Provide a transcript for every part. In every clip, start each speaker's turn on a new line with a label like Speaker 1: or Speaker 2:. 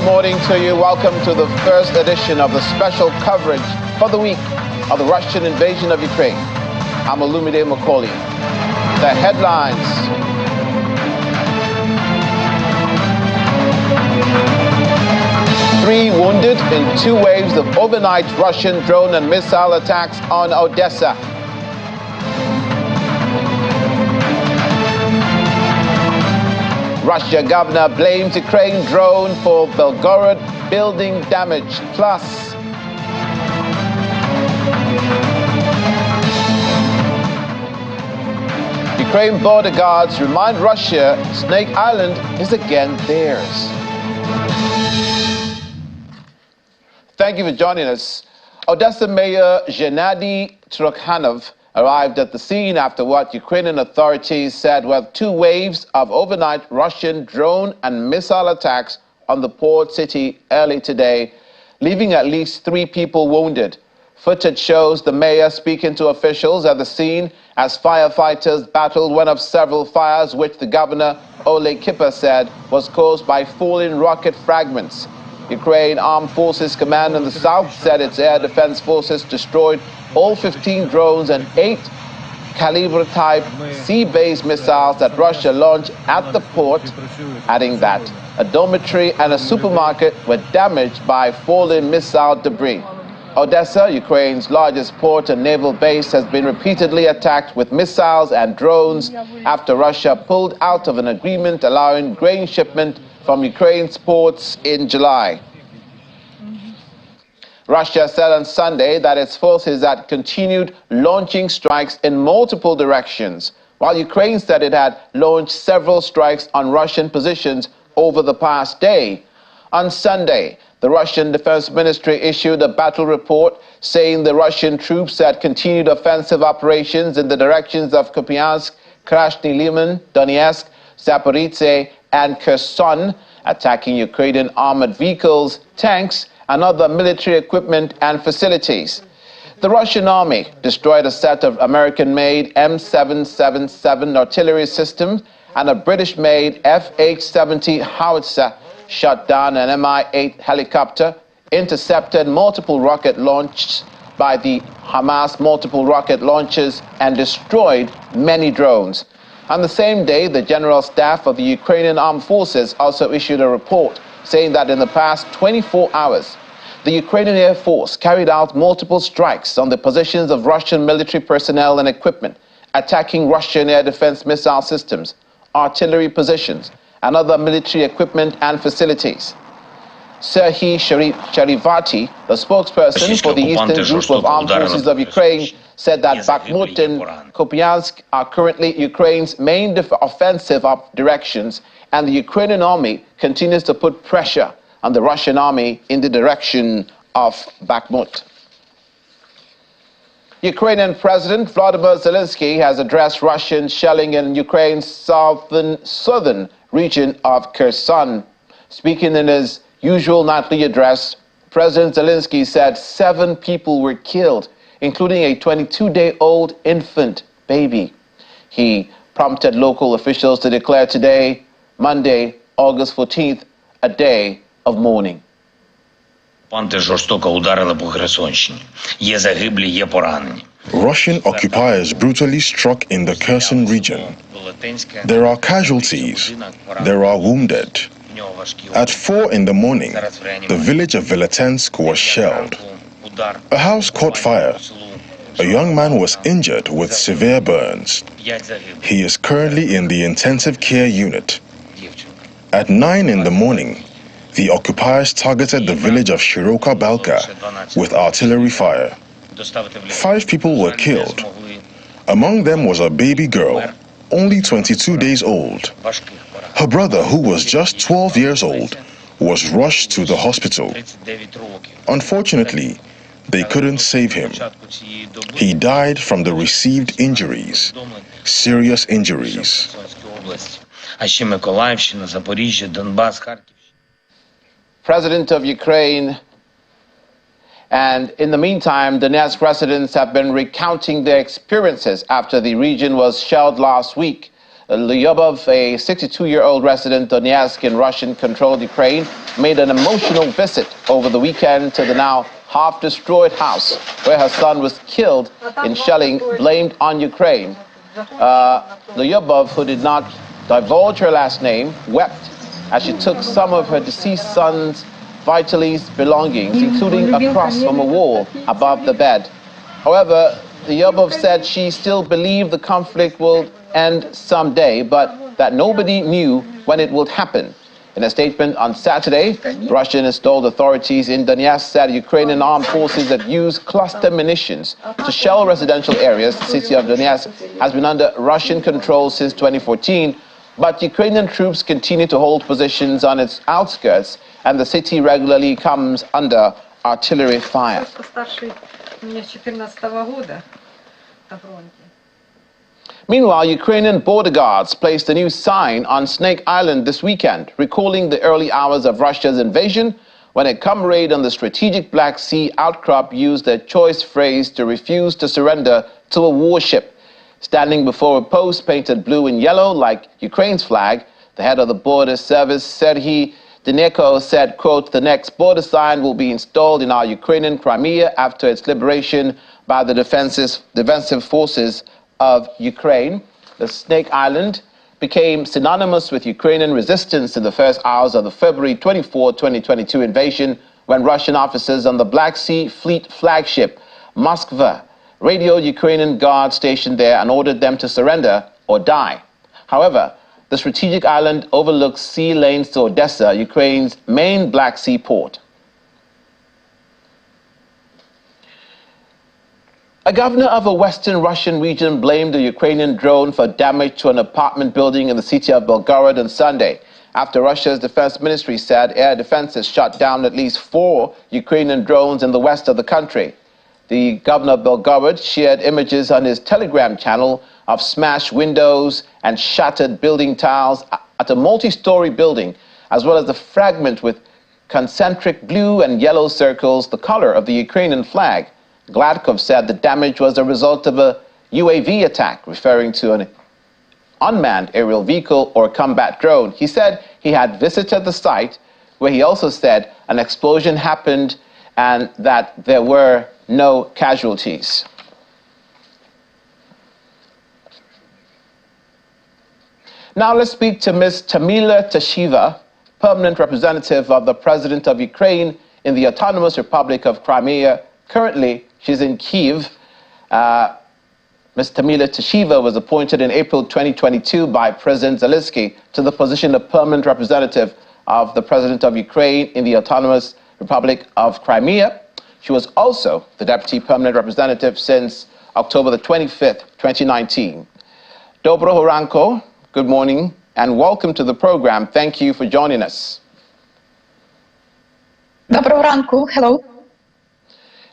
Speaker 1: good morning to you. Welcome to the first edition of the special coverage for the week of the Russian invasion of Ukraine. I'm Olumide Macaulay. The headlines. Three wounded in two waves of overnight Russian drone and missile attacks on Odesa. Russia governor blames Ukraine drone for Belgorod building damage. Plus, Ukraine border guards remind Russia Snake Island is again theirs. Thank you for joining us. Odesa Mayor Gennady Trokhanov arrived at the scene after what Ukrainian authorities said were two waves of overnight Russian drone and missile attacks on the port city early today, leaving at least 3 people wounded. Footage shows the mayor speaking to officials at the scene as firefighters battled one of several fires which the governor, Ole Kipper, said was caused by falling rocket fragments. Ukraine Armed Forces Command in the south said its air defense forces destroyed all 15 drones and 8 Kalibr-type sea-based missiles that Russia launched at the port, adding that a dormitory and a supermarket were damaged by falling missile debris. Odesa, Ukraine's largest port and naval base, has been repeatedly attacked with missiles and drones after Russia pulled out of an agreement allowing grain shipment from Ukraine's ports in July. Russia said on Sunday that its forces had continued launching strikes in multiple directions, while Ukraine said it had launched several strikes on Russian positions over the past day. On Sunday, the Russian Defense Ministry issued a battle report saying the Russian troops had continued offensive operations in the directions of Kupiansk, Krasny Liman, Donetsk, Zaporizhzhia, and Kherson, attacking Ukrainian armored vehicles, tanks, and other military equipment and facilities. The Russian army destroyed a set of American-made M777 artillery systems and a British-made F-870 howitzer, shot down an Mi-8 helicopter, intercepted multiple rocket launches by the Hamas multiple rocket launchers, and destroyed many drones. On the same day, the General Staff of the Ukrainian Armed Forces also issued a report saying that in the past 24 hours, the Ukrainian Air Force carried out multiple strikes on the positions of Russian military personnel and equipment, attacking Russian air defense missile systems, artillery positions, and other military equipment and facilities. Serhiy Sharivati, the spokesperson for the Eastern Group of Armed Forces of Ukraine, said that Bakhmut and Kupiansk are currently Ukraine's main offensive directions, and the Ukrainian army continues to put pressure on the Russian army in the direction of Bakhmut. Ukrainian President Volodymyr Zelensky has addressed Russian shelling in Ukraine's southern region of Kherson. Speaking in his usual nightly address, President Zelensky said 7 people were killed, including a 22-day-old infant baby. He prompted local officials to declare today, Monday, August 14th, a day of mourning.
Speaker 2: Russian occupiers brutally struck in the Kherson region. There are casualties. There are wounded. At 4 in the morning, the village of Veletensk was shelled. A house caught fire. A young man was injured with severe burns. He is currently in the intensive care unit. At 9 in the morning, the occupiers targeted the village of Shiroka Balka with artillery fire. 5 people were killed. Among them was a baby girl, only 22 days old. Her brother, who was just 12 years old, was rushed to the hospital. Unfortunately, they couldn't save him. He died from the received injuries, serious injuries.
Speaker 1: President of Ukraine. And in the meantime, Donetsk residents have been recounting their experiences after the region was shelled last week. Lyubov, a 62-year-old resident Donetsk in Russian-controlled Ukraine, made an emotional visit over the weekend to the now half-destroyed house where her son was killed in shelling blamed on Ukraine. Lyubov, who did not divulge her last name, wept as she took some of her deceased son's Vitaly's belongings, including a cross from a wall above the bed. However, Lyubov said she still believed the conflict will end someday, but that nobody knew when it would happen. In a statement on Saturday, Russian-installed authorities in Donetsk said Ukrainian armed forces that use cluster munitions to shell residential areas. The city of Donetsk has been under Russian control since 2014, but Ukrainian troops continue to hold positions on its outskirts, and the city regularly comes under artillery fire. Meanwhile, Ukrainian border guards placed a new sign on Snake Island this weekend, recalling the early hours of Russia's invasion, when a comrade on the strategic Black Sea outcrop used a choice phrase to refuse to surrender to a warship. Standing before a post painted blue and yellow like Ukraine's flag, the head of the border service, Serhiy Deneko, said, quote, "The next border sign will be installed in our Ukrainian Crimea after its liberation by the defensive forces of Ukraine." The Snake Island became synonymous with Ukrainian resistance in the first hours of the February 24, 2022 invasion, when Russian officers on the Black Sea Fleet flagship Moskva radioed Ukrainian guards stationed there and ordered them to surrender or die. However, the strategic island overlooks sea lanes to Odesa, Ukraine's main Black Sea port. A governor of a western Russian region blamed a Ukrainian drone for damage to an apartment building in the city of Belgorod on Sunday, after Russia's defense ministry said air defenses shot down at least 4 Ukrainian drones in the west of the country. The governor of Belgorod shared images on his Telegram channel of smashed windows and shattered building tiles at a multi-story building, as well as the fragment with concentric blue and yellow circles, the color of the Ukrainian flag. Gladkov said the damage was a result of a UAV attack, referring to an unmanned aerial vehicle or combat drone. He said he had visited the site, where he also said an explosion happened and that there were no casualties. Now let's speak to Ms. Tamila Tasheva, permanent representative of the President of Ukraine in the Autonomous Republic of Crimea. Currently, she's in Kyiv. Ms. Tamila Tasheva was appointed in April 2022 by President Zelensky to the position of permanent representative of the President of Ukraine in the Autonomous Republic of Crimea. She was also the deputy permanent representative since October the 25th, 2019. Dobroho ranko, good morning, and welcome to the program. Thank you for joining us.
Speaker 3: Доброго ранку, hello.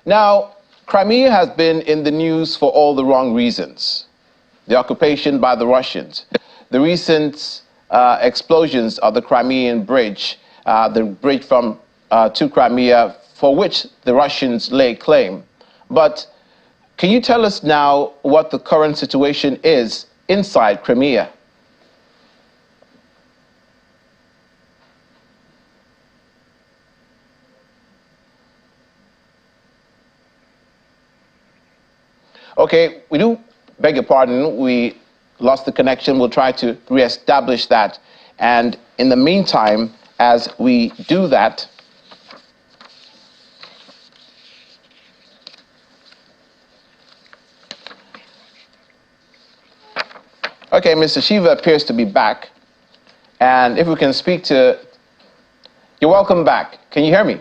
Speaker 1: Now, Crimea has been in the news for all the wrong reasons. The occupation by the Russians, the recent explosions of the Crimean bridge, the bridge from to Crimea, for which the Russians lay claim. But can you tell us now what the current situation is inside Crimea? Okay, we do beg your pardon. We lost the connection. We'll try to reestablish that. And in the meantime, as we do that, okay, Mr. Shiva appears to be back. And if we can speak to... You're welcome back. Can you hear me?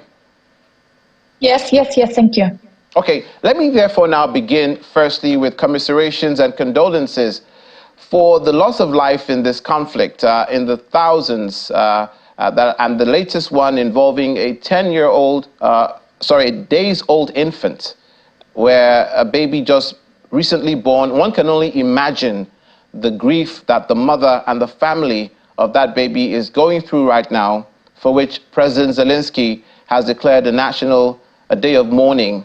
Speaker 3: Yes, thank you.
Speaker 1: Okay, let me therefore now begin firstly with commiserations and condolences for the loss of life in this conflict, in the thousands, and the latest one involving a days-old infant, where a baby just recently born. One can only imagine the grief that the mother and the family of that baby is going through right now, for which President Zelensky has declared a day of mourning.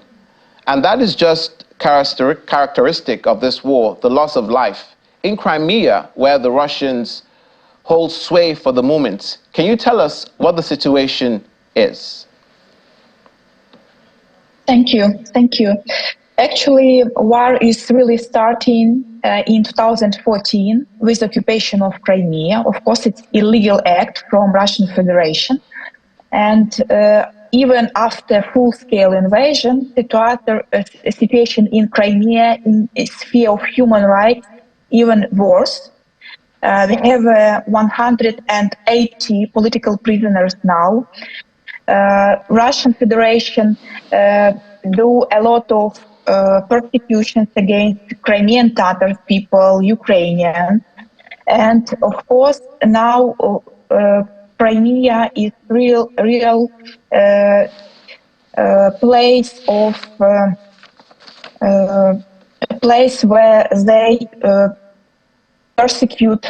Speaker 1: And that is just characteristic of this war, the loss of life in Crimea, where the Russians hold sway for the moment, can you tell us what the situation is?
Speaker 3: Thank you. Thank you. Actually, war is really starting in 2014 with occupation of Crimea. Of course, it's illegal act from Russian Federation. And even after full-scale invasion, the situation in Crimea in the sphere of human rights even worse. We have 180 political prisoners now. Russian Federation do a lot of persecutions against Crimean Tatar people, Ukrainians, and of course now Crimea is real place of a place where they persecute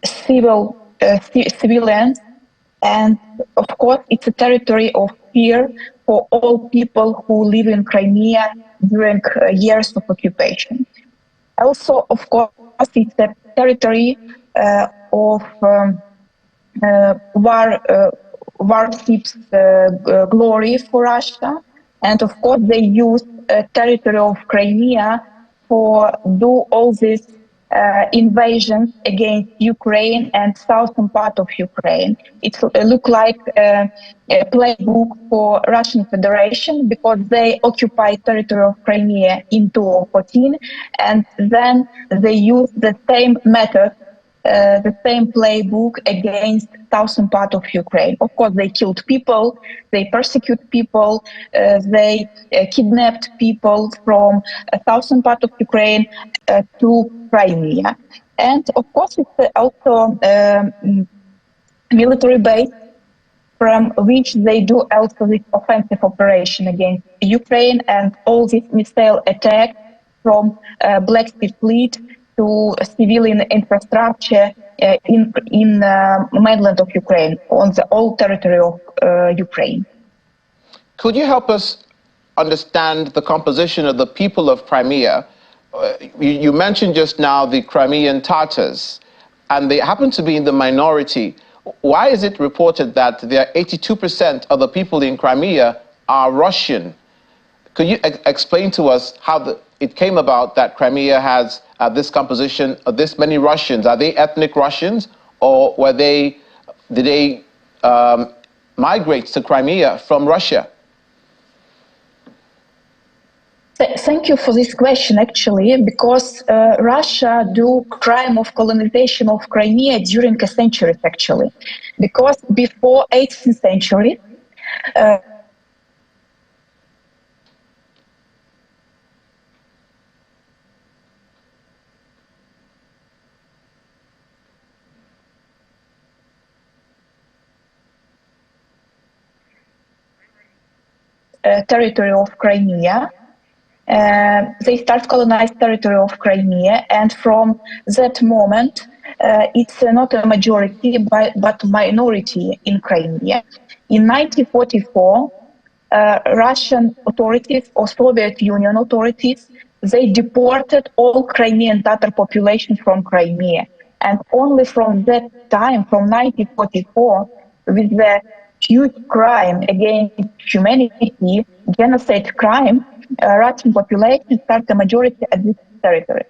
Speaker 3: civilians, and of course it's a territory of fear for all people who live in Crimea during years of occupation. Also, of course, it's a territory of warships glory for Russia, and of course they use territory of Crimea for do all these invasions against Ukraine and southern part of Ukraine. It look like a playbook for Russian Federation because they occupy territory of Crimea in 2014, and then they use the same method, the same playbook against southern part of Ukraine. Of course, they killed people, they persecute people, they kidnapped people from southern part of Ukraine to Crimea. And of course, it's also military base from which they do also this offensive operation against Ukraine, and all these missile attacks from Black Sea Fleet to civilian infrastructure in mainland of Ukraine, on the whole territory of Ukraine.
Speaker 1: Could you help us understand the composition of the people of Crimea? You mentioned just now the Crimean Tatars, and they happen to be in the minority. Why is it reported that there are 82% of the people in Crimea are Russian? Could you explain to us how it came about that Crimea has this composition of this many Russians? Are they ethnic Russians, or did they migrate to Crimea from Russia?
Speaker 3: Thank you for this question, actually, because Russia do crime of colonization of Crimea during a century, actually. Because before 18th century, territory of Crimea, they start colonize territory of Crimea, and from that moment, it's not a majority but minority in Crimea. In 1944, Russian authorities or Soviet Union authorities, they deported all Crimean Tatar population from Crimea, and only from that time, from 1944, with the huge crime against humanity, genocide crime, Russian population started a majority at this territory.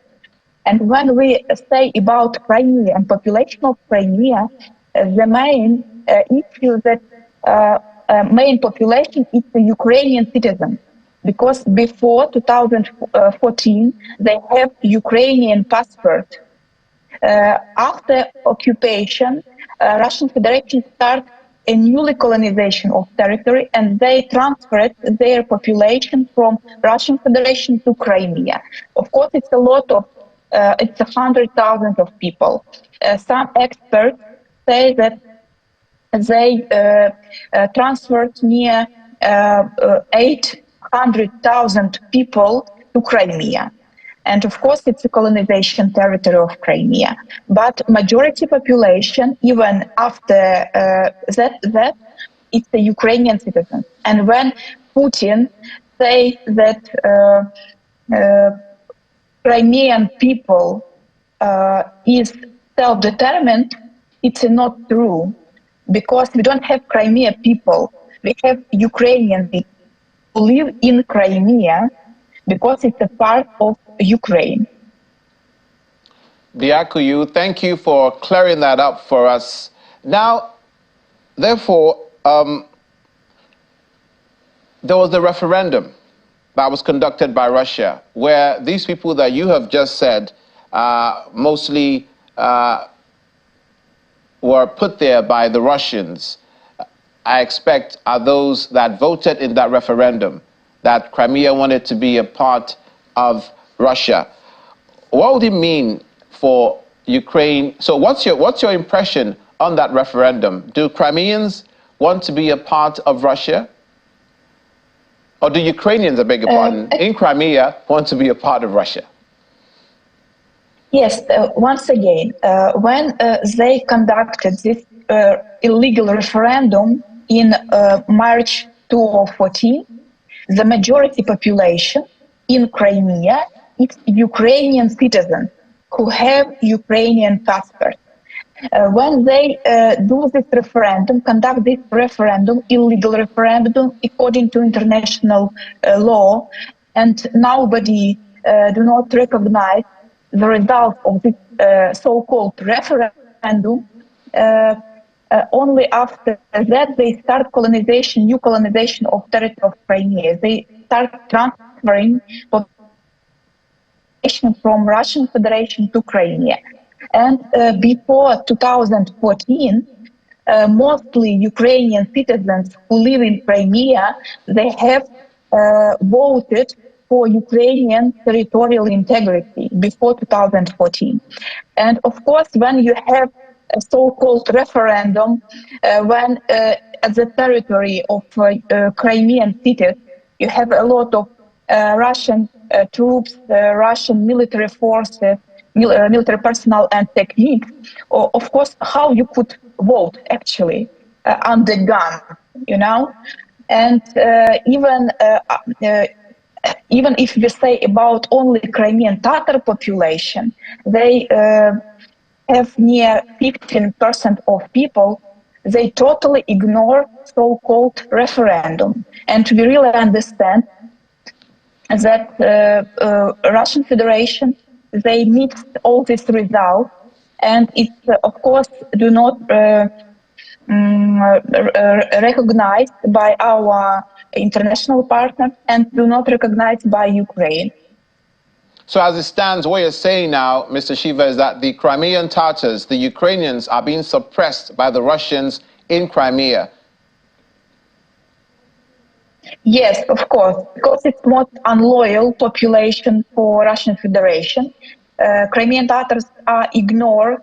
Speaker 3: And when we say about Crimea and population of Crimea, the main issue that main population is the Ukrainian citizens, because before 2014 they have Ukrainian passport. After occupation, Russian Federation started a newly colonization of territory, and they transferred their population from Russian Federation to Crimea. Of course, it's a lot of, it's 100,000 of people. Some experts say that they transferred near 800,000 people to Crimea. And of course, it's a colonization territory of Crimea. But majority population, even after that, it's the Ukrainian citizens. And when Putin says that Crimean people is self-determined, it's not true, because we don't have Crimea people. We have Ukrainian people who live in Crimea because it's a part of Ukraine.
Speaker 1: Diakuyu, thank you for clearing that up for us. Now, therefore, there was the referendum that was conducted by Russia, where these people that you have just said mostly were put there by the Russians, I expect are those that voted in that referendum, that Crimea wanted to be a part of Russia. What would it mean for Ukraine? So what's your impression on that referendum? Do Crimeans want to be a part of Russia? Or do Ukrainians, I beg your pardon, in Crimea want to be a part of Russia?
Speaker 3: Yes, once again, when they conducted this illegal referendum in March 2014, the majority population in Crimea is Ukrainian citizens who have Ukrainian passports. When they do this referendum, conduct this referendum, illegal referendum, according to international law, and nobody do not recognize the result of this so-called referendum, only after that they start colonization, new colonization of territory of Crimea. They start transferring population from Russian Federation to Crimea. And before 2014, mostly Ukrainian citizens who live in Crimea, they have voted for Ukrainian territorial integrity before 2014. And of course, when you have a so-called referendum, when at the territory of Crimean cities, you have a lot of Russian troops, Russian military forces, military personnel and techniques, of course, how you could vote actually under gun, you know? And even if we say about only Crimean Tatar population, they have near 15% of people, they totally ignore so-called referendum. And we really understand that Russian Federation, they mixed all these results, and it, of course, do not recognized by our international partners and do not recognized by Ukraine.
Speaker 1: So as it stands, what you're saying now, Mr. Shiva, is that the Crimean Tatars, the Ukrainians, are being suppressed by the Russians in Crimea.
Speaker 3: Yes, of course, because it's not unloyal population for Russian Federation. Crimean Tatars ignore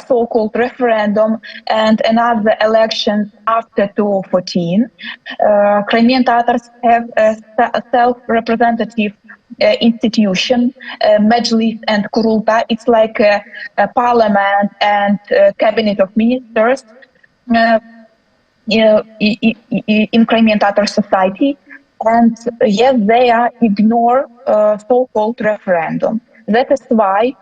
Speaker 3: so-called referendum and another election after 2014. Crimean Tatars have a self-representative institution, Majlis and Kurulta. It's like a parliament and cabinet of ministers in Crimean Tatar society, and yes, they ignore so-called referendum. That is why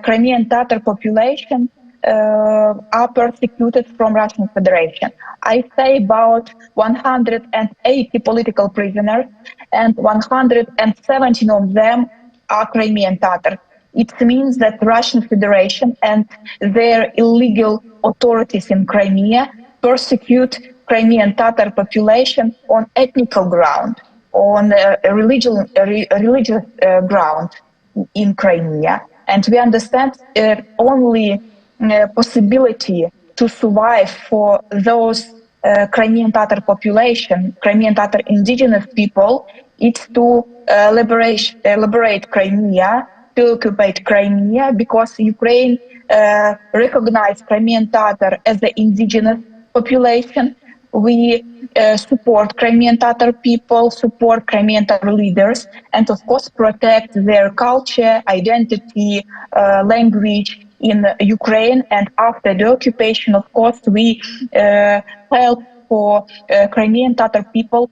Speaker 3: Crimean Tatar population are persecuted from Russian Federation. I say about 180 political prisoners, and 117 of them are Crimean Tatar. It means that Russian Federation and their illegal authorities in Crimea persecute Crimean Tatar population on ethnical ground, on a religious ground in Crimea. And we understand only possibility to survive for those Crimean Tatar population, Crimean Tatar indigenous people, is to liberate Crimea, to occupy Crimea, because Ukraine recognized Crimean Tatar as the indigenous population. We support Crimean Tatar people, support Crimean Tatar leaders, and of course protect their culture, identity, language in Ukraine. And after the occupation, of course, we help for Crimean Tatar people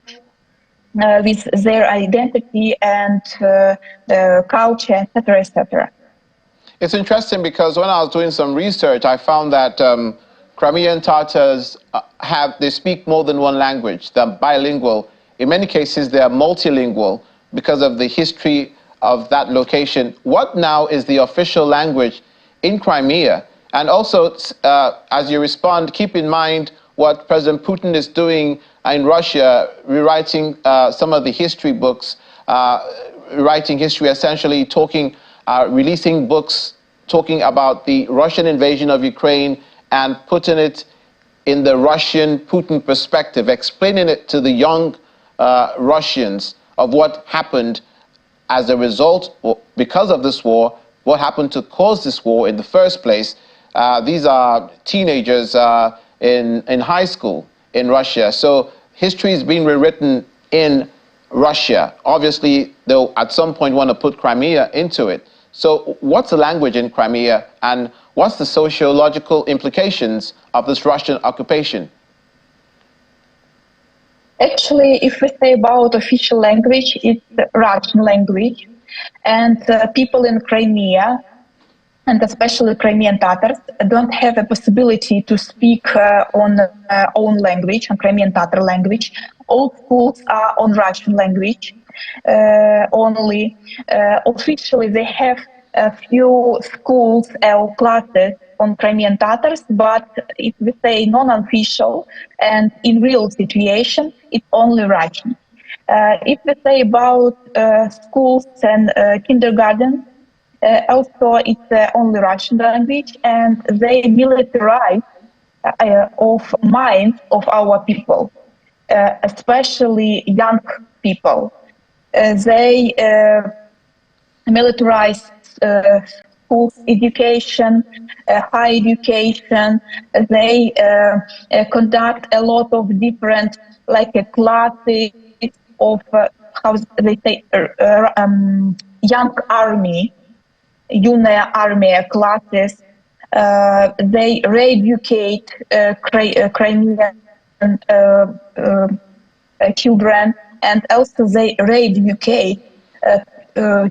Speaker 3: with their identity and culture, etc., etc.
Speaker 1: It's interesting because when I was doing some research, I found that Crimean Tatars they speak more than one language. They're bilingual. In many cases, they are multilingual because of the history of that location. What now is the official language in Crimea? And also, as you respond, keep in mind what President Putin is doing in Russia, rewriting some of the history books, writing history, essentially releasing books talking about the Russian invasion of Ukraine and putting it in the Russian Putin perspective, explaining it to the young Russians of what happened as a result, or because of this war, what happened to cause this war in the first place. These are teenagers in high school in Russia. So history is being rewritten in Russia. Obviously, they'll at some point want to put Crimea into it. So what's the language in Crimea, and what's the sociological implications of this Russian occupation?
Speaker 3: Actually, if we say about official language, it's Russian language. And people in Crimea, and especially Crimean Tatars, don't have a possibility to speak on own language, on Crimean Tatar language. All schools are on Russian language only. Officially, they have a few schools or classes on Crimean Tatars, but if we say non-official and in real situation, it's only Russian. If we say about schools and kindergarten, also it's only Russian language, and they militarize of minds of our people, especially young people. They militarize school education, high education. They conduct a lot of different, classes of how they say young army, junior army classes. They re-educate Crimean children, and also they re-educate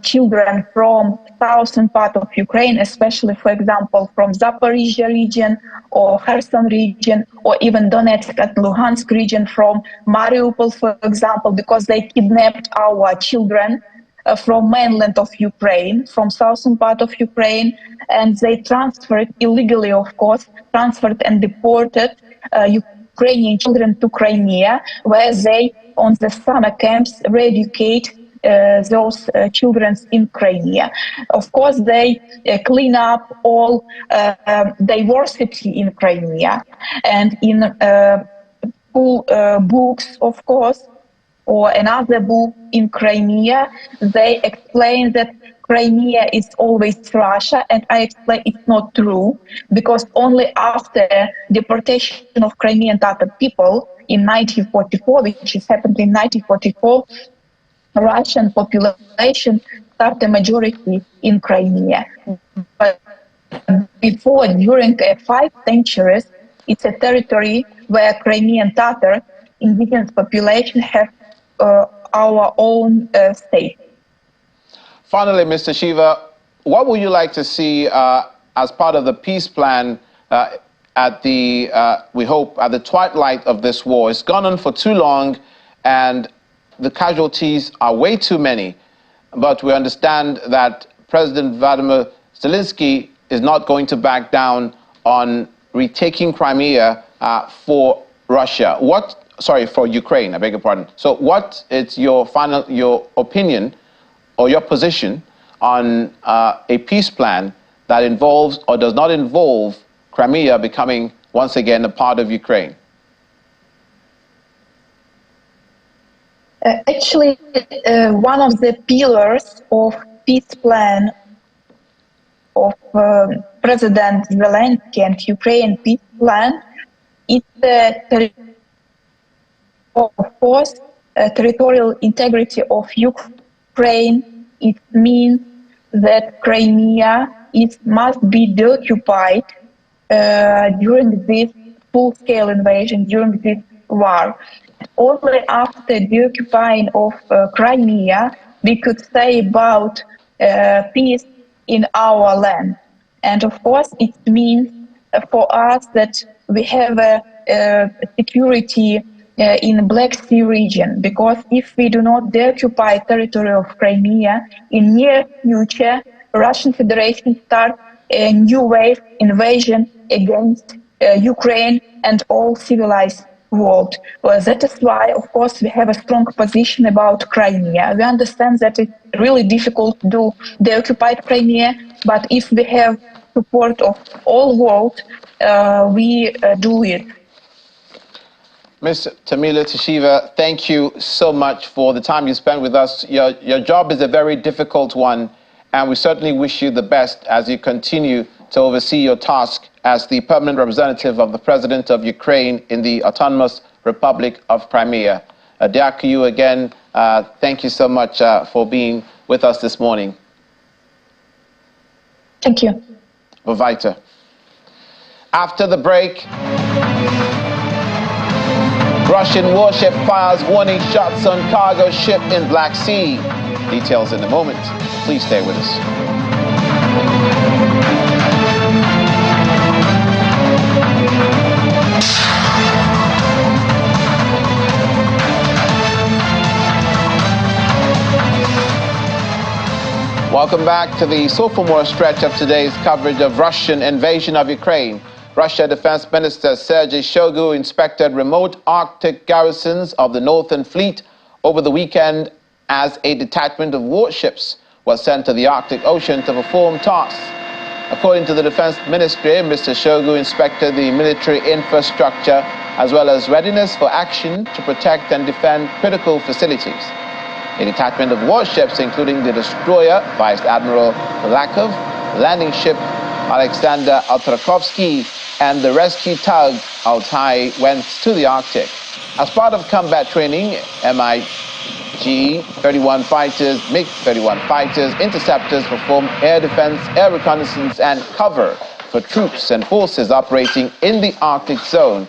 Speaker 3: children from southern part of Ukraine, especially, for example, from Zaporizhia region or Kherson region, or even Donetsk and Luhansk region, from Mariupol, for example, because they kidnapped our children from mainland of Ukraine, from southern part of Ukraine, and they transferred illegally, of course, transferred and deported Ukrainian children to Crimea, where they, on the summer camps, re-educate those children in Crimea. Of course, they clean up all diversity in Crimea, and in school books, of course, or another book in Crimea, they explain that Crimea is always Russia, and I explain it's not true, because only after deportation of Crimean Tatar people in 1944, which is happened in 1944, Russian population started a majority in Crimea. But before, during 5 centuries, it's a territory where Crimean Tatar indigenous population have our own state.
Speaker 1: Finally, Mr. Shiva, what would you like to see as part of the peace plan at the, we hope, at the twilight of this war? It's gone on for too long, and the casualties are way too many. But we understand that President Vladimir Zelensky is not going to back down on retaking Crimea for Russia. For Ukraine, I beg your pardon. So what is your opinion or your position on a peace plan that involves or does not involve Crimea becoming once again a part of Ukraine?
Speaker 3: Actually, one of the pillars of peace plan of President Zelensky and Ukraine peace plan is the territorial integrity of Ukraine. It means that Crimea must be deoccupied during this full-scale invasion, during this war. Only after deoccupying of Crimea, we could say about peace in our land. And of course, it means for us that we have a security in Black Sea region, because if we do not deoccupy territory of Crimea, in near future, Russian Federation start a new wave invasion against Ukraine and all civilized world. Well, that is why, of course, we have a strong position about Crimea. We understand that it's really difficult to do the occupied Crimea, but if we have support of all world, we do it.
Speaker 1: Ms. Tamila Tshiva, thank you so much for the time you spent with us. Your job is a very difficult one, and we certainly wish you the best as you continue to oversee your task as the permanent representative of the President of Ukraine in the Autonomous Republic of Crimea. Diaku, again, thank you so much for being with us this morning.
Speaker 3: Thank you.
Speaker 1: Vovita. After the break, Russian warship fires warning shots on cargo ship in Black Sea. Details in a moment. Please stay with us. Welcome back to the sophomore stretch of today's coverage of Russian invasion of Ukraine. Russia Defense Minister Sergei Shoigu inspected remote Arctic garrisons of the Northern Fleet over the weekend as a detachment of warships was sent to the Arctic Ocean to perform tasks. According to the Defense Ministry, Mr. Shoigu inspected the military infrastructure as well as readiness for action to protect and defend critical facilities. A detachment of warships, including the destroyer Vice Admiral Balakov, landing ship Alexander Altrakovsky, and the rescue tug Altai went to the Arctic. As part of combat training, MiG-31 fighters, MiG-31 fighters, interceptors performed air defense, air reconnaissance, and cover for troops and forces operating in the Arctic zone.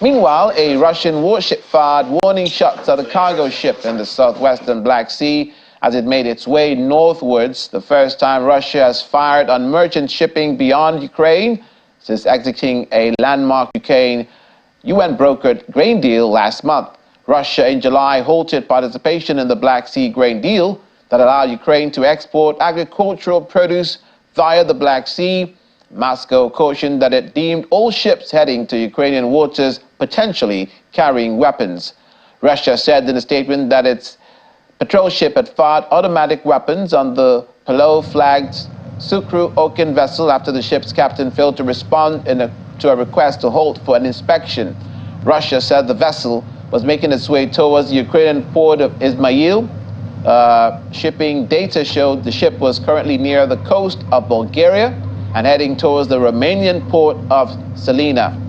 Speaker 1: Meanwhile, a Russian warship fired warning shots at a cargo ship in the southwestern Black Sea as it made its way northwards, the first time Russia has fired on merchant shipping beyond Ukraine since exiting a landmark UN brokered grain deal last month. Russia in July halted participation in the Black Sea grain deal that allowed Ukraine to export agricultural produce via the Black Sea. Moscow cautioned that it deemed all ships heading to Ukrainian waters potentially carrying weapons. Russia said in a statement that its patrol ship had fired automatic weapons on the Palo-flagged Sukru-Okin vessel after the ship's captain failed to respond to a request to halt for an inspection. Russia said the vessel was making its way towards the Ukrainian port of Izmail. Shipping data showed the ship was currently near the coast of Bulgaria and heading towards the Romanian port of Salina.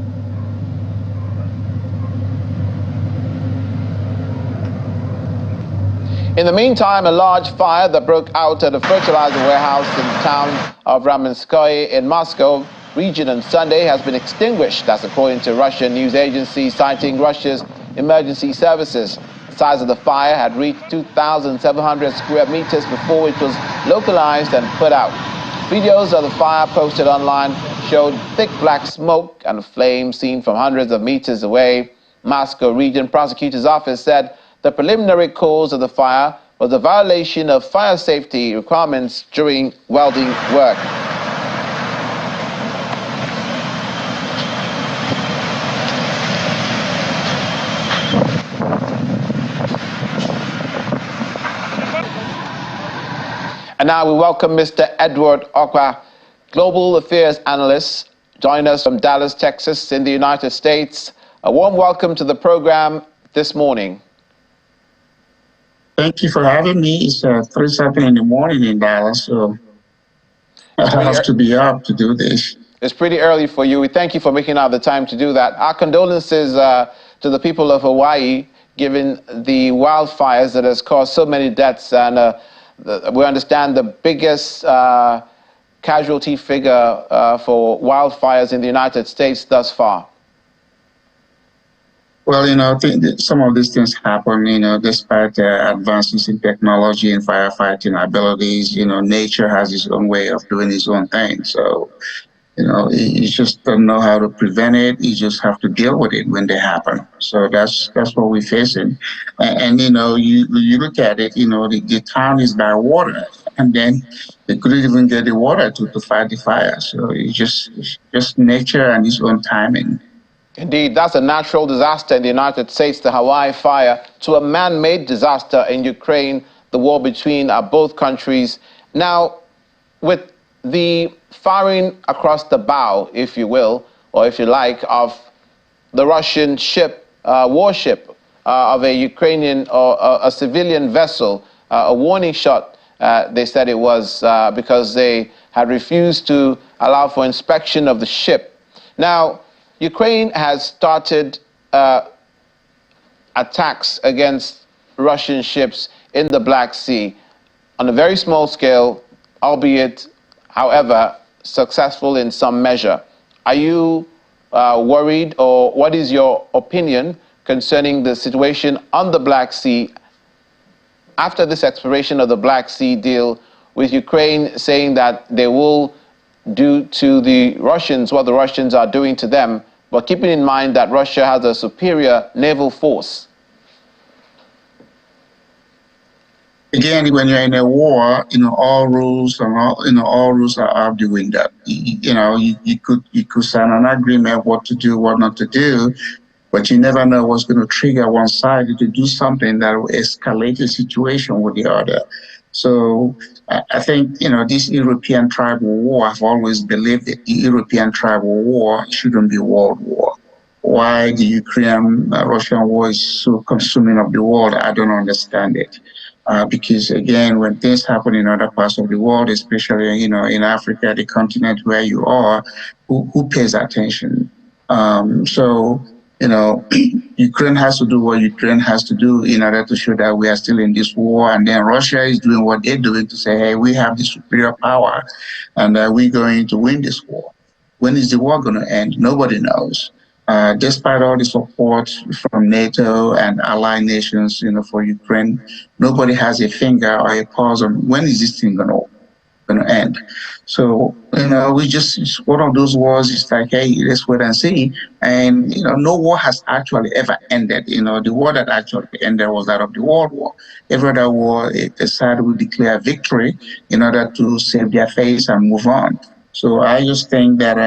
Speaker 1: In the meantime, a large fire that broke out at a fertilizer warehouse in the town of Ramenskoye in Moscow region on Sunday has been extinguished. That's according to Russian news agency citing Russia's emergency services. The size of the fire had reached 2,700 square meters before it was localized and put out. Videos of the fire posted online showed thick black smoke and flames seen from hundreds of meters away. Moscow Region Prosecutor's Office said the preliminary cause of the fire was a violation of fire safety requirements during welding work. And now we welcome Mr. Edward Okwa, Global Affairs Analyst, join us from Dallas, Texas in the United States. A warm welcome to the program this morning.
Speaker 4: Thank you for having me. It's 3:00 in the morning in Dallas, so I have to be up to do this.
Speaker 1: It's pretty early for you. We thank you for making out the time to do that. Our condolences to the people of Hawaii, given the wildfires that has caused so many deaths. And we understand the biggest casualty figure for wildfires in the United States thus far.
Speaker 4: Well, I think that some of these things happen, despite advances in technology and firefighting abilities. Nature has its own way of doing its own thing. So, you just don't know how to prevent it. You just have to deal with it when they happen. So that's what we're facing. And you look at it, the town is by water, and then they couldn't even get the water to fight the fire. So it's just nature and its own timing.
Speaker 1: Indeed, that's a natural disaster in the United States, the Hawaii fire, to a man-made disaster in Ukraine, the war between both countries. Now, with the firing across the bow, if you will, or if you like, of the Russian warship of a Ukrainian or a civilian vessel, a warning shot, they said it was because they had refused to allow for inspection of the ship. Now, Ukraine has started attacks against Russian ships in the Black Sea on a very small scale, albeit, however, successful in some measure. Are you worried, or what is your opinion concerning the situation on the Black Sea after this expiration of the Black Sea deal, with Ukraine saying that they will do to the Russians what the Russians are doing to them, but keeping in mind that Russia has a superior naval force?
Speaker 4: Again, when you're in a war, all rules and all rules are out the window. You could sign an agreement what to do, what not to do, but you never know what's going to trigger one side to do something that will escalate the situation with the other. So I think, this European tribal war, I've always believed that the European tribal war shouldn't be world war. Why the Ukraine-Russian war is so consuming of the world, I don't understand it. Because again, when things happen in other parts of the world, especially, in Africa, the continent where you are, who pays attention? Ukraine has to do what Ukraine has to do in order to show that we are still in this war. And then Russia is doing what they're doing to say, hey, we have the superior power and we're going to win this war. When is the war going to end? Nobody knows. Despite all the support from NATO and allied nations, for Ukraine, nobody has a finger or a pulse on when is this thing going to end. So, it's one of those wars. It's like, hey, let's wait and see. And, no war has actually ever ended. The war that actually ended was that of the World War. Every other war, the side will declare victory in order to save their face and move on. So I just think that,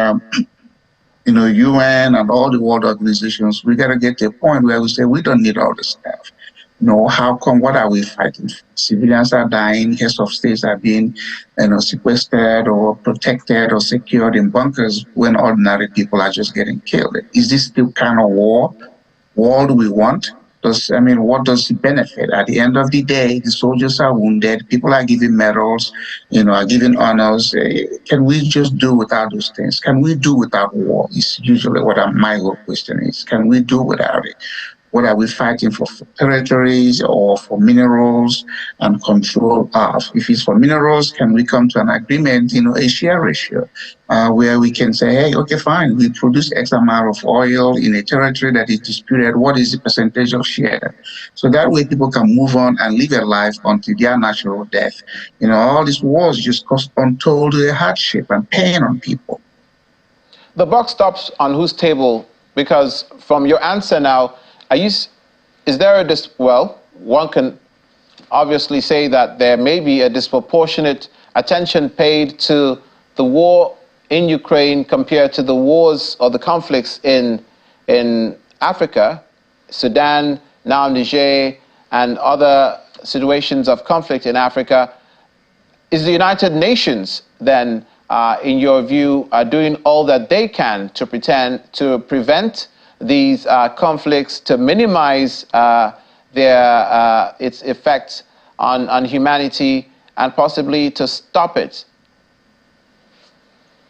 Speaker 4: UN and all the world organizations, we got to get to a point where we say we don't need all this stuff. How come? What are we fighting for? Civilians are dying. Heads of states are being, sequestered or protected or secured in bunkers when ordinary people are just getting killed. Is this the kind of war do we want? What does it benefit? At the end of the day, the soldiers are wounded. People are given medals, are given honors. Can we just do without those things? Can we do without war? Is usually what my whole question is. Can we do without it? What are we fighting for territories or for minerals and control of? If it's for minerals, can we come to an agreement, a share ratio, where we can say, hey, okay, fine, we produce X amount of oil in a territory that is disputed. What is the percentage of share? So that way people can move on and live a life until their natural death. All these wars just cause untold hardship and pain on people.
Speaker 1: The buck stops on whose table? Because from your answer now, is there one can obviously say that there may be a disproportionate attention paid to the war in Ukraine compared to the wars or the conflicts in Africa, Sudan, now Niger, and other situations of conflict in Africa. Is the United Nations then, in your view, doing all that they can to prevent these conflicts, to minimize its effects on humanity, and possibly to stop it?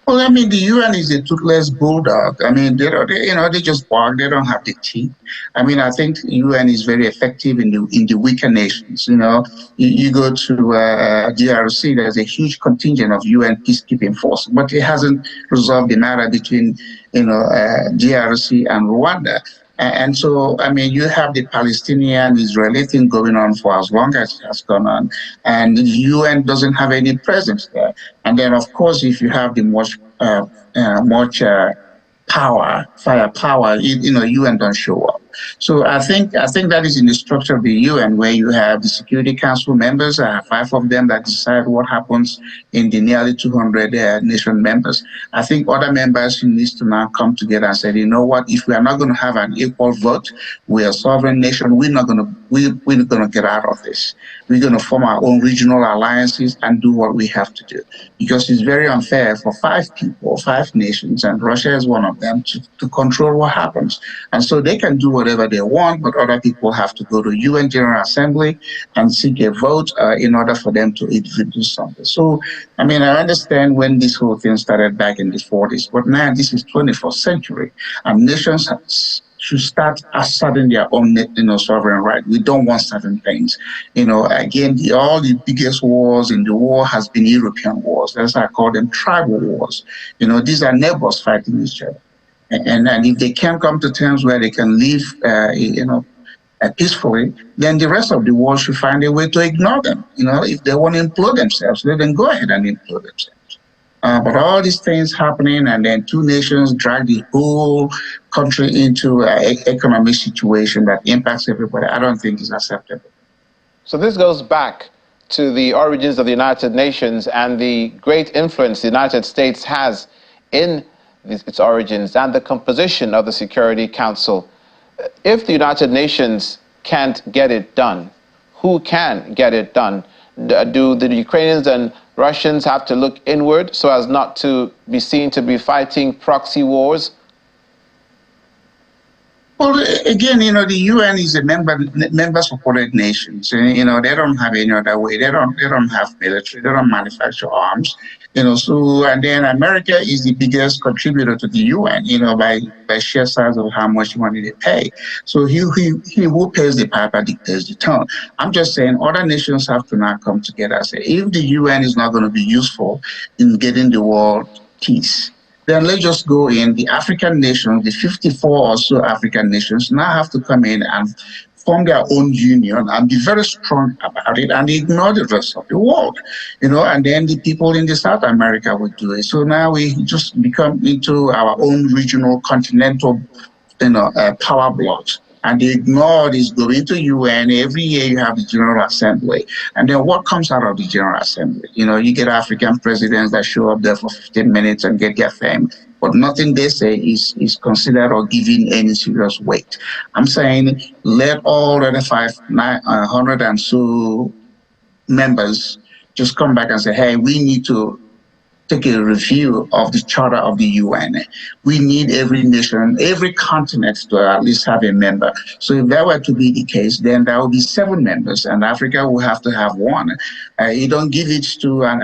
Speaker 4: Well, the UN is a toothless bulldog. They just bark. They don't have the teeth. I think UN is very effective in the weaker nations. You go to DRC, there's a huge contingent of UN peacekeeping force, but it hasn't resolved the matter between, DRC and Rwanda. And so, I mean, you have the Palestinian-Israeli thing going on for as long as it has gone on, and the UN doesn't have any presence there. And then, of course, if you have the much firepower, UN don't show up. So I think that is in the structure of the UN, where you have the Security Council members, 5 of them that decide what happens in the nearly 200 nation members. I think other members need to now come together and say, you know what, if we are not going to have an equal vote, we are a sovereign nation, we're not going to get out of this. We're going to form our own regional alliances and do what we have to do. Because it's very unfair for 5 people, 5 nations, and Russia is one of them, to control what happens. And so they can do whatever they want, but other people have to go to UN General Assembly and seek a vote in order for them to do something. So, I mean, I understand when this whole thing started back in the 40s, but now this is 21st century, and nations should start asserting their own, sovereign right. We don't want certain things. Again, all the biggest wars in the world has been European wars. That's why I call them tribal wars. These are neighbors fighting each other. And if they can't come to terms where they can live, peacefully, then the rest of the world should find a way to ignore them. If they want to implode themselves, let them go ahead and implode themselves. But all these things happening, and then 2 nations drag the whole country into an economic situation that impacts everybody, I don't think is acceptable.
Speaker 1: So this goes back to the origins of the United Nations and the great influence the United States has in its origins and the composition of the Security Council. If the United Nations can't get it done, who can get it done? Do the Ukrainians and Russians have to look inward so as not to be seen to be fighting proxy wars?
Speaker 4: Well, again, the UN is a member-supported nation. So, they don't have any other way. They don't have military. They don't manufacture arms. So, and then America is the biggest contributor to the UN, by sheer size of how much money they pay. So he who pays the piper dictates the tone. I'm just saying other nations have to now come together and say, if the UN is not going to be useful in getting the world peace, then let's just go in. The African nations, the 54 or so African nations, now have to come in and form their own union and be very strong about it and ignore the rest of the world, and then the people in the South America will do it. So now we just become into our own regional continental, power blocks. And they ignore this, go into UN. Every year you have the General Assembly. And then what comes out of the General Assembly? You get African presidents that show up there for 15 minutes and get their fame. But nothing they say is considered or given any serious weight. I'm saying let all the 500 and so members just come back and say, hey, we need to take a review of the charter of the UN. We need every nation, every continent to at least have a member. So if that were to be the case, then there will be 7 members, and Africa will have to have 1. You don't give it to an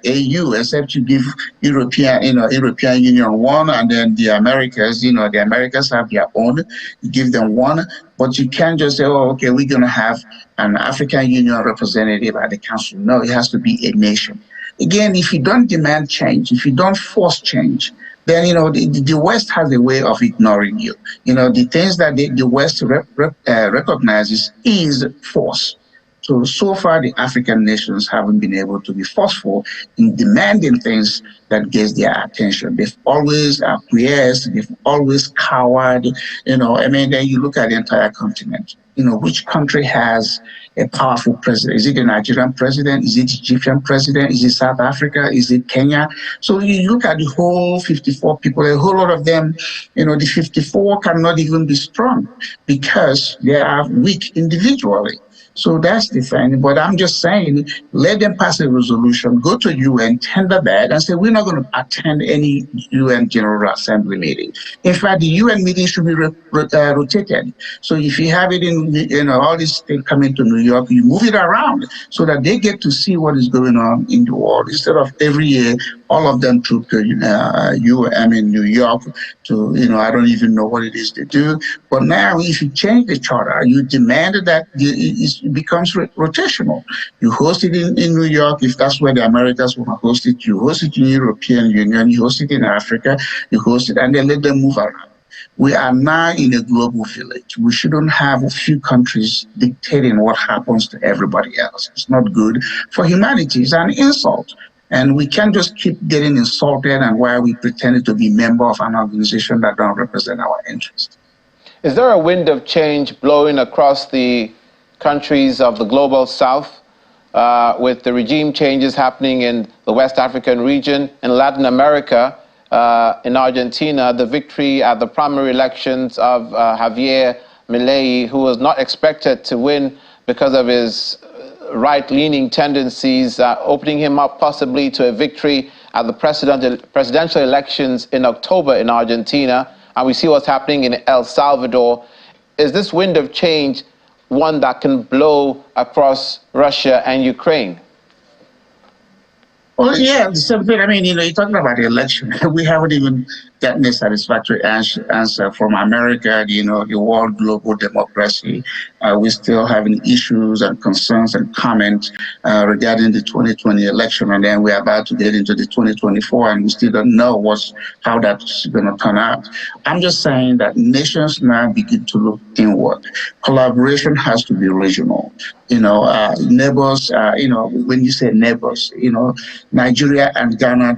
Speaker 4: AU, except you give European Union 1, and then the Americas, the Americas have their own. You give them 1, but you can't just say, oh, okay, we're going to have an African Union representative at the council. No, it has to be a nation. Again, if you don't demand change, if you don't force change, then, the West has a way of ignoring you. The things that the West recognizes is force. So far, the African nations haven't been able to be forceful in demanding things that gets their attention. They've always acquiesced, they've always cowered, then you look at the entire continent. Which country has a powerful president? Is it the Nigerian president? Is it the Egyptian president? Is it South Africa? Is it Kenya? So you look at the whole 54 people, a whole lot of them, the 54 cannot even be strong because they are weak individually. So that's the thing. But I'm just saying, let them pass a resolution, go to UN, tender that, and say, we're not going to attend any UN General Assembly meeting. In fact, the UN meeting should be rotated. So if you have it in, all these things coming to New York, you move it around so that they get to see what is going on in the world, instead of every year, all of them troop to New York to, I don't even know what it is they do. But now, if you change the charter, you demand that it becomes rotational. You host it in New York, if that's where the Americans want to host it. You host it in the European Union, you host it in Africa, you host it, and then let them move around. We are now in a global village. We shouldn't have a few countries dictating what happens to everybody else. It's not good for humanity. It's an insult. And we can't just keep getting insulted and while we pretend to be member of an organization that don't represent our interests.
Speaker 1: Is there a wind of change blowing across the countries of the global south with the regime changes happening in the West African region, in Latin America, in Argentina, the victory at the primary elections of Javier Milei, who was not expected to win because of his right-leaning tendencies, opening him up possibly to a victory at the presidential elections in October in Argentina, and we see what's happening in El Salvador. Is this wind of change one that can blow across Russia and Ukraine?
Speaker 4: Well, yeah, the same thing. I mean, you're talking about the election. We haven't even gotten a satisfactory answer from America, the world global democracy. We're still having issues and concerns and comments regarding the 2020 election. And then we're about to get into the 2024, and we still don't know how that's going to turn out. I'm just saying that nations now begin to look inward. Collaboration has to be regional. Neighbors, when you say neighbors, Nigeria and Ghana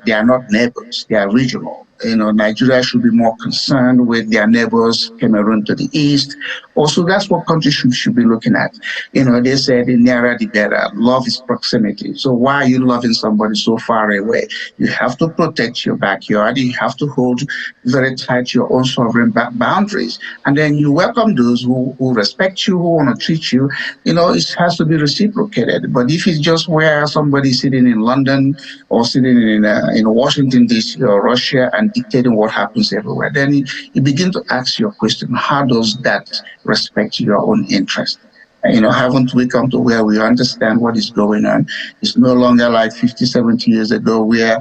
Speaker 4: they are not neighbors, they are regional. Nigeria should be more concerned with their neighbors, Cameroon to the east. Also, that's what countries should be looking at. They say the nearer the better. Love is proximity. So why are you loving somebody so far away? You have to protect your backyard. You have to hold very tight your own sovereign boundaries. And then you welcome those who respect you, who want to treat you. It has to be reciprocated. But if it's just where somebody's sitting in London or sitting in Washington, D.C. or Russia and dictating what happens everywhere, then you begin to ask your question, how does that respect your own interest? Haven't we come to where we understand what is going on? It's no longer like 50, 70 years ago where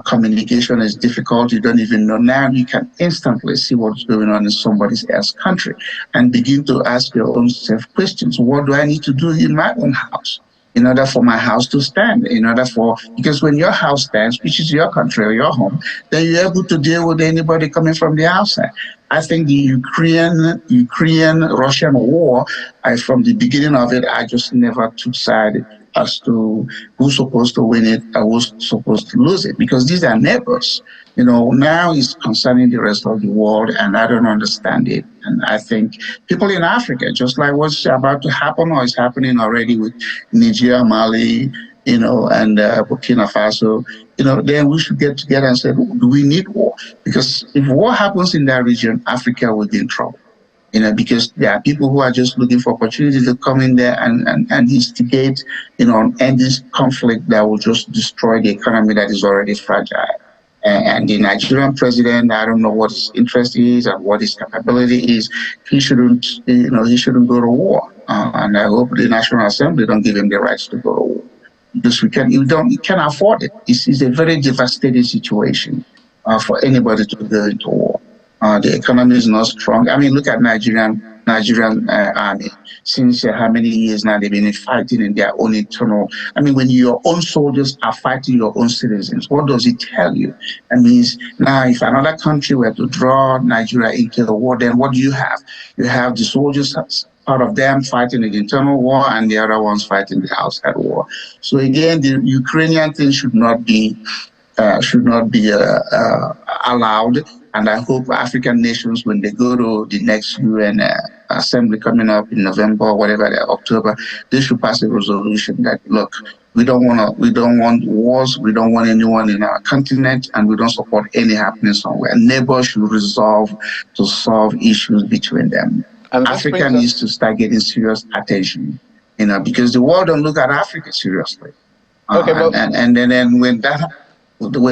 Speaker 4: communication is difficult. You don't even know. Now you can instantly see what's going on in somebody else's country and begin to ask your own self questions. What do I need to do in my own house in order for my house to stand? Because when your house stands, which is your country or your home, then you're able to deal with anybody coming from the outside. I think the Ukraine-Russian war, from the beginning of it, I just never took side as to who's supposed to win it or who's supposed to lose it, because these are neighbors. Now it's concerning the rest of the world, and I don't understand it. And I think people in Africa, just like what's about to happen or is happening already with Nigeria, Mali, and Burkina Faso, then we should get together and say, do we need war? Because if war happens in that region, Africa will be in trouble. Because there are people who are just looking for opportunity to come in there and instigate, end this conflict that will just destroy the economy that is already fragile. And the Nigerian president, I don't know what his interest is and what his capability is. He shouldn't go to war. And I hope the National Assembly don't give him the rights to go to war, because we can't afford it. It's a very devastating situation for anybody to go into war. The economy is not strong. I mean, look at Nigerian army. Since how many years now they've been fighting in their own internal. I mean, when your own soldiers are fighting your own citizens, what does it tell you? That means now if another country were to draw Nigeria into the war, then what do you have? You have the soldiers, part of them fighting the internal war and the other ones fighting the outside war. So again, the Ukrainian thing should not be allowed. And I hope African nations, when they go to the next UN assembly coming up in November or whatever, October, they should pass a resolution that, look, we don't want wars, we don't want anyone in our continent, and we don't support any happening somewhere. Neighbors should resolve to solve issues between them. And Africa needs to start getting serious attention, because the world don't look at Africa seriously. Okay, and then when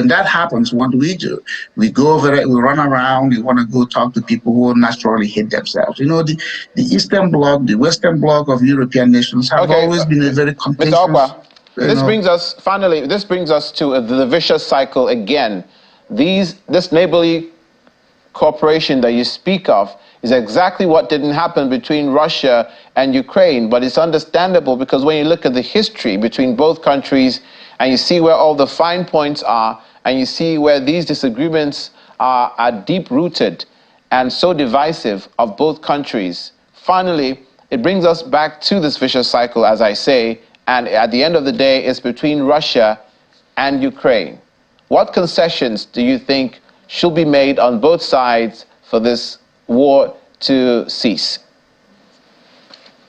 Speaker 4: that happens, what do? We go over it, we run around, we want to go talk to people who naturally hate themselves. The Eastern Bloc, the Western Bloc of European nations have always been a very contentious.
Speaker 1: Mr. Okwa, this brings us to the vicious cycle again. This neighborly cooperation that you speak of is exactly what didn't happen between Russia and Ukraine, but it's understandable because when you look at the history between both countries, and you see where all the fine points are, and you see where these disagreements are deep-rooted, and so divisive of both countries. Finally, it brings us back to this vicious cycle, as I say, and at the end of the day, it's between Russia and Ukraine. What concessions do you think should be made on both sides for this war to cease?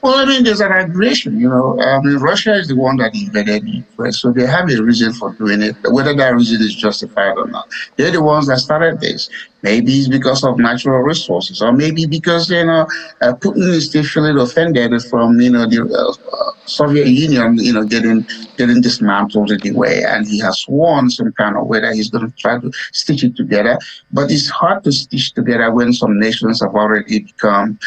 Speaker 4: Well, I mean, there's an aggression, you know. I mean, Russia is the one that invaded Ukraine, so they have a reason for doing it, whether that reason is justified or not. They're the ones that started this. Maybe it's because of natural resources, or maybe because, you know, Putin is still feeling offended from, you know, the Soviet Union, you know, getting dismantled in the way, and he has sworn some kind of way that he's going to try to stitch it together. But it's hard to stitch together when some nations have already become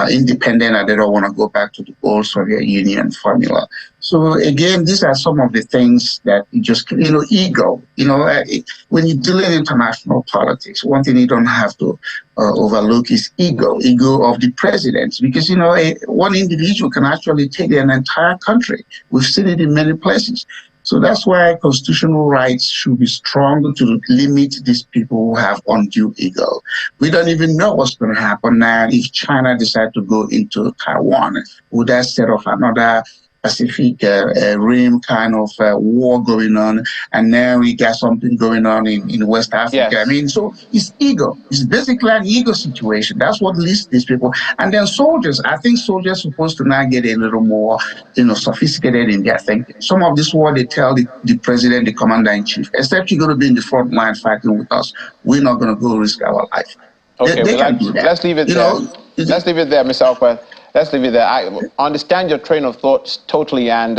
Speaker 4: independent and they don't want to go back to the old Soviet Union formula. So again, these are some of the things that you just, you know, ego. You know, when you deal in international politics, one thing you don't have to overlook is ego of the presidents, because, you know, one individual can actually take an entire country. We've seen it in many places. So that's why constitutional rights should be strong to limit these people who have undue ego. We don't even know what's going to happen now if China decides to go into Taiwan. Would that set off another Pacific Rim kind of war going on, and now we got something going on in West Africa? Yes. I mean, so it's ego. It's basically an ego situation. That's what leads these people. And then soldiers, I think soldiers are supposed to now get a little more, you know, sophisticated in their thinking. Some of this war they tell the president, the commander-in-chief, except you're going to be in the front line fighting with us, we're not going to go risk our life.
Speaker 1: Okay,
Speaker 4: they can do that.
Speaker 1: Let's leave it there. Let's leave it there, Mr. Okwa. Let's leave it there. I understand your train of thoughts totally, and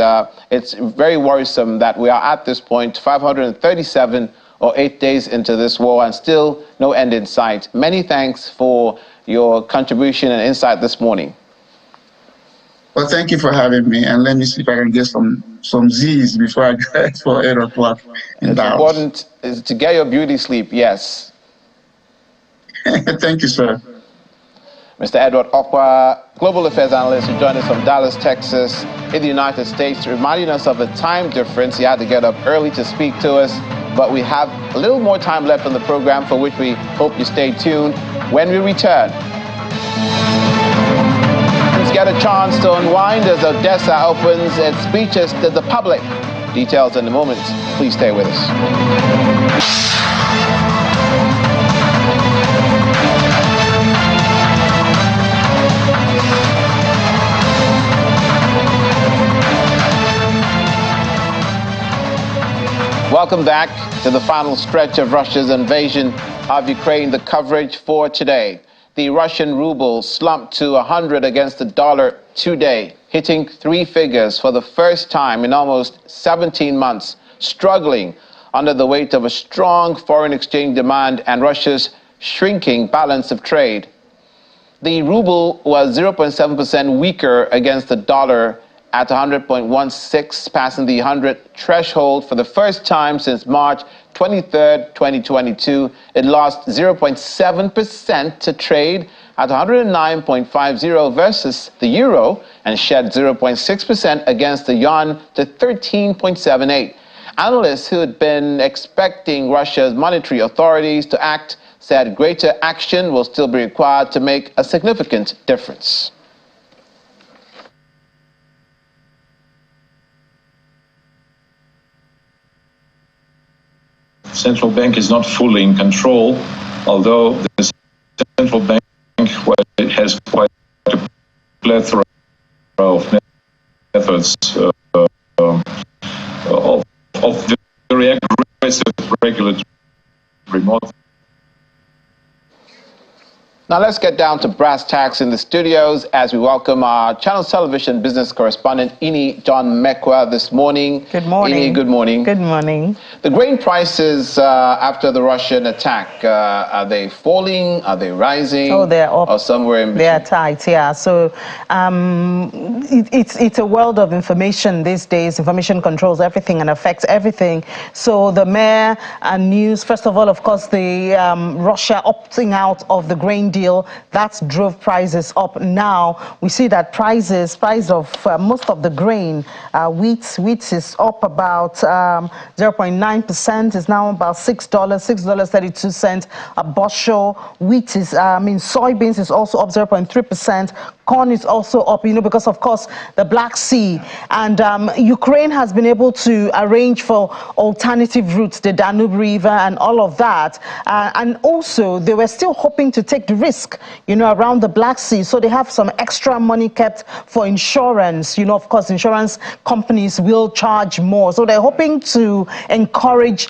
Speaker 1: it's very worrisome that we are at this point, 537 or 8 days into this war, and still no end in sight. Many thanks for your contribution and insight this morning.
Speaker 4: Well, thank you for having me, and let me see if I can get some Z's before I go for 8 o'clock in Dallas.
Speaker 1: Important is to get your beauty sleep, yes.
Speaker 4: Thank you, sir.
Speaker 1: Mr. Edward Okwa, Global Affairs Analyst, who joined us from Dallas, Texas, in the United States, reminding us of the time difference. He had to get up early to speak to us, but we have a little more time left in the program, for which we hope you stay tuned. When we return, let's get a chance to unwind as Odesa opens its speeches to the public. Details in a moment. Please stay with us. Welcome back to the final stretch of Russia's invasion of Ukraine. The coverage for today. The Russian ruble slumped to 100 against the dollar today, hitting three figures for the first time in almost 17 months, struggling under the weight of a strong foreign exchange demand and Russia's shrinking balance of trade. The ruble was 0.7% weaker against the dollar at 100.16, passing the 100 threshold for the first time since March 23rd, 2022. It lost 0.7% to trade at 109.50 versus the euro, and shed 0.6% against the yuan to 13.78. Analysts who had been expecting Russia's monetary authorities to act said greater action will still be required to make a significant difference.
Speaker 5: Central bank is not fully in control, although the central bank has quite a plethora of methods of very aggressive regulatory model.
Speaker 1: Now let's get down to brass tacks in the studios as we welcome our Channels Television business correspondent, Ini John Mekwa, this morning.
Speaker 6: Good morning.
Speaker 1: Ini, good morning.
Speaker 6: Good morning.
Speaker 1: The grain prices after the Russian attack, are they falling? Are they rising?
Speaker 6: Oh, they're up.
Speaker 1: Or somewhere in between?
Speaker 6: They're tight, yeah. So it's a world of information these days. Information controls everything and affects everything. So the mere news, first of all, of course, the Russia opting out of the grain deal deal. That drove prices up. Now we see that price of most of the grain, wheat is up about 0.9%. It's now about $6.32 a bushel. Wheat is, soybeans is also up 0.3%. Corn is also up, because of course the Black Sea and Ukraine has been able to arrange for alternative routes, the Danube River and all of that. And also they were still hoping to take the risk, around the Black Sea. So they have some extra money kept for insurance. Of course, insurance companies will charge more. So they're hoping to encourage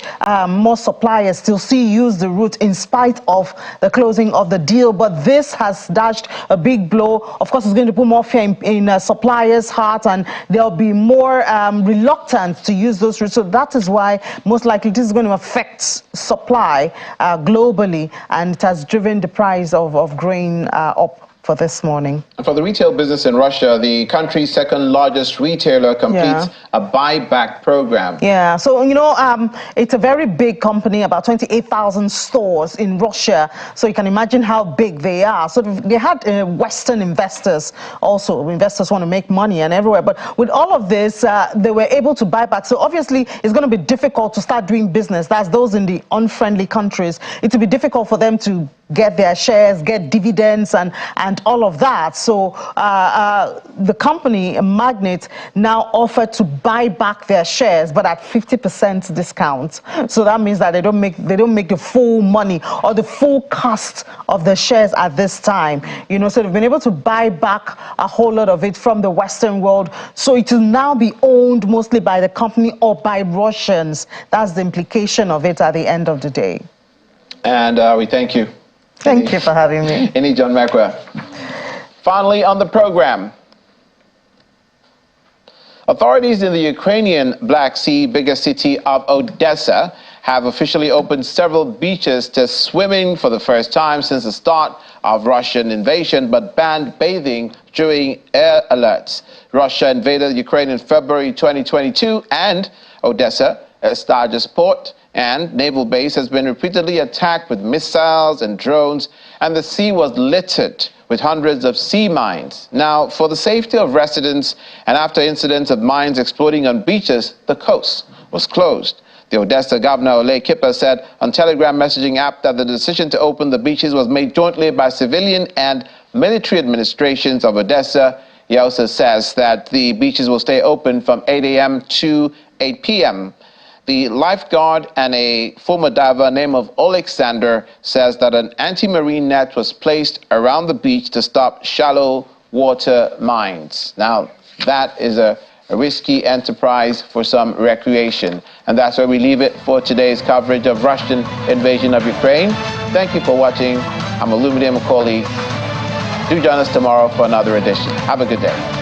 Speaker 6: more suppliers to still use the route in spite of the closing of the deal. But this has dashed a big blow. Of course, it's going to put more fear in suppliers' heart, and they'll be more reluctant to use those routes. So that is why most likely this is going to affect supply globally, and it has driven the price of grain up for this morning.
Speaker 1: And for the retail business in Russia, the country's second largest retailer completes a buyback program.
Speaker 6: Yeah, so it's a very big company, about 28,000 stores in Russia. So you can imagine how big they are. So they had Western investors also. Investors want to make money and everywhere. But with all of this, they were able to buy back. So obviously, it's going to be difficult to start doing business. That's those in the unfriendly countries. It will be difficult for them to get their shares, get dividends, and all of that. So the company, Magnet, now offered to buy back their shares, but at 50% discount. So that means that they don't make the full money or the full cost of the shares at this time. So they've been able to buy back a whole lot of it from the Western world. So it will now be owned mostly by the company or by Russians. That's the implication of it at the end of the day.
Speaker 1: And we thank you.
Speaker 6: Thank you for having me.
Speaker 1: Ini John Mekwa. Finally on the program, authorities in the Ukrainian Black Sea biggest city of Odesa have officially opened several beaches to swimming for the first time since the start of Russian invasion, but banned bathing during air alerts. Russia invaded Ukraine in February 2022, and Odesa, its largest port and naval base, has been repeatedly attacked with missiles and drones, and the sea was littered with hundreds of sea mines. Now, for the safety of residents and after incidents of mines exploding on beaches, the coast was closed. The Odesa governor, Ole Kipper, said on Telegram messaging app that the decision to open the beaches was made jointly by civilian and military administrations of Odesa. He also says that the beaches will stay open from 8 a.m. to 8 p.m. The lifeguard and a former diver named Alexander says that an anti-marine net was placed around the beach to stop shallow water mines. Now, that is a risky enterprise for some recreation. And that's where we leave it for today's coverage of Russian invasion of Ukraine. Thank you for watching. I'm Olumide Macaulay. Do join us tomorrow for another edition. Have a good day.